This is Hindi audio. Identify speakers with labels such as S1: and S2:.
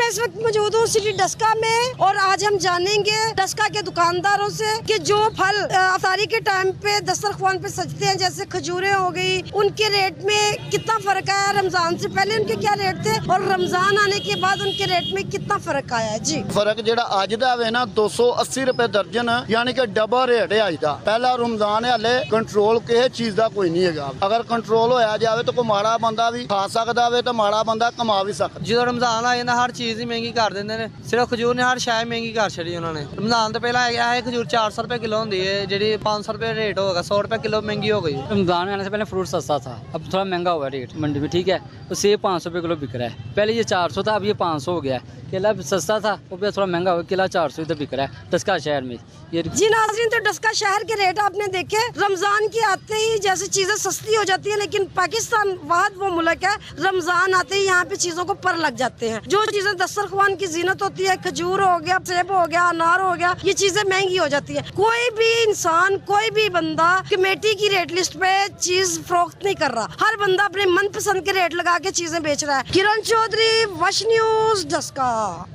S1: मैं इस वक्त मौजूद हूँ सिटी डस्का में और आज हम जानेंगे डस्का के दुकानदारों से कि जो फल अफ्तारी के टाइम पे दस्तरख्वान पे सजते हैं, जैसे खजूरें हो गई, उनके रेट में कितना फर्क आया। रमजान से पहले उनके क्या रेट थे और रमजान आने के बाद उनके रेट में कितना फर्क आया है जी।
S2: फर्क ਜਿਹੜਾ ਅੱਜ ਦਾ ਵੇ ਨਾ 280 रुपए दर्जन यानी कि डबल रेट है ਅੱਜ ਦਾ। ਪਹਿਲਾ रमजान है हले कंट्रोल ਕਿਸੇ चीज ਦਾ ਕੋਈ ਨਹੀਂ ਹੈਗਾ। अगर कंट्रोल ਹੋਇਆ ਜਾਵੇ ਤਾਂ ਕੋਈ ਮਾੜਾ ਬੰਦਾ ਵੀ ਖਾ ਸਕਦਾ ਵੇ ਤੇ ਮਾੜਾ ਬੰਦਾ ਕਮਾ ਵੀ ਸਕਦਾ।
S3: ਜਦੋਂ ਰਮਜ਼ਾਨ ਆ ਜਾਂਦਾ ਹਰ ਚੀਜ਼ ਹੀ ਮਹਿੰਗੀ ਕਰ ਦਿੰਦੇ ਨੇ, ਸਿਰਫ ਖਜੂਰ ਨੇ ਹਰ ਸ਼ੈ ਮਹਿੰਗੀ ਕਰ ਛੜੀ ਉਹਨਾਂ ਨੇ। ਰਮਜ਼ਾਨ ਤੋਂ ਪਹਿਲਾਂ ਇਹ ਖਜੂਰ 400 रुपए किलो होती है, ਜਿਹੜੀ 500 रुपए रेट होगा, 100 रुपए किलो महंगी हो गई।
S4: रमजान आने से पहले फ्रूट सस्ता था, अब थोड़ा महंगा हुआ रेट मंडी में, ठीक है। तो सेब 500 रुपए किलो बिक रहा है, पहले ये 400 था, अब ये 500 हो गया है। केला सस्ता था, वो भी थोड़ा महंगा हो गया, केला 400 इधर बिक रहा है डस्का शहर में। ये
S1: जी नाज़रीन, तो डस्का शहर के रेट आपने देखे। रमजान के आते ही जैसे चीजें सस्ती हो जाती है, लेकिन पाकिस्तान वाहद वो मुल्क है, रमजान आते ही यहाँ पे चीजों को पर लग जाते हैं। जो चीजें दस्तरख्वान की जीनत होती है, खजूर हो गया, सेब हो गया, अनार हो गया, ये चीजें महंगी हो जाती है। कोई भी इंसान, कोई भी बंदा कमेटी की रेट लिस्ट पे चीज फरोख्त नहीं कर रहा, हर बंदा अपने मनपसंद के रेट लगा के चीजें बेच रहा है। किरण चौधरी, वश न्यूज, डस्का।